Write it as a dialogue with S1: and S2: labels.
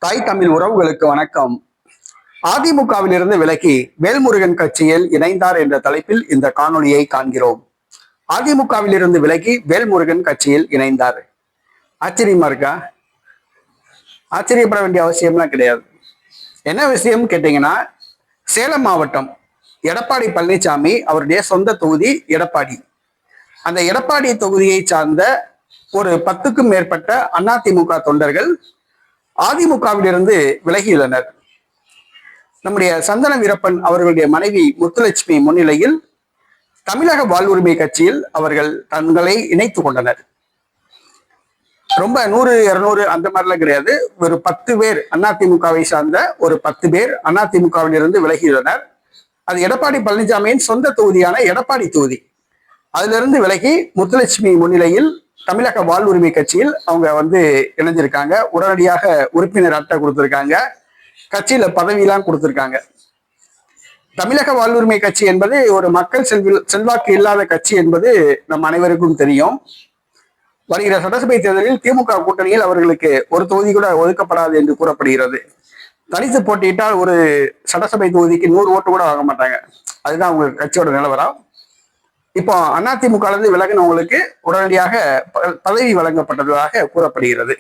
S1: தாய் தமிழ் உறவுகளுக்கு வணக்கம். அதிமுகவிலிருந்து விலகி வேல்முருகன் கட்சியில் இணைந்தார் என்ற தலைப்பில் இந்த காணொலியை காண்கிறோம். அதிமுகவிலிருந்து விலகி வேல்முருகன் கட்சியில் இணைந்தார். ஆச்சரியமா இருக்கா? ஆச்சரியப்பட வேண்டிய அவசியம்லாம் கிடையாது. என்ன விஷயம் கேட்டீங்கன்னா, சேலம் மாவட்டம் எடப்பாடி பழனிசாமி அவருடைய சொந்த தொகுதி எடப்பாடி. அந்த எடப்பாடி தொகுதியை சார்ந்த ஒரு 10க்கும் மேற்பட்ட அதிமுக தொண்டர்கள் அதிமுகவிலிருந்து விலகியுள்ளனர். நம்முடைய சந்தன வீரப்பன் அவர்களுடைய மனைவி முத்துலட்சுமி முன்னிலையில் தமிழக வாழ்வுரிமை கட்சியில் அவர்கள் தங்களை இணைத்துக் கொண்டனர். ரொம்ப 100, 200 அந்த மாதிரிலாம் கிடையாது. ஒரு 10 பேர் அதிமுகவை சார்ந்த ஒரு 10 பேர் அதிமுகவிலிருந்து விலகியுள்ளனர். அது எடப்பாடி பழனிசாமியின் சொந்த தொகுதியான எடப்பாடி தொகுதி. அதிலிருந்து விலகி முத்துலட்சுமி முன்னிலையில் தமிழக வாழ்வுரிமை கட்சியில் அவங்க இணைஞ்சிருக்காங்க. உடனடியாக உறுப்பினர் அட்டை கொடுத்திருக்காங்க. கட்சியில பதவியெல்லாம் கொடுத்திருக்காங்க. தமிழக வாழ்வுரிமை கட்சி என்பது ஒரு மக்கள் செல்வாக்கு இல்லாத கட்சி என்பது நம் அனைவருக்கும் தெரியும். வருகிற சட்டசபை தேர்தலில் திமுக கூட்டணியில் அவர்களுக்கு ஒரு தொகுதி கூட ஒதுக்கப்படாது என்று கூறப்படுகிறது. தனித்து போட்டியிட்டால் ஒரு சட்டசபை தொகுதிக்கு 100 ஓட்டு கூட வாங்க மாட்டாங்க. அதுதான் அவங்க கட்சியோட நிலவரம். இப்போ அதிமுக விலகினவங்களுக்கு உடனடியாக பதவி வழங்கப்பட்டதாக கூறப்படுகிறது.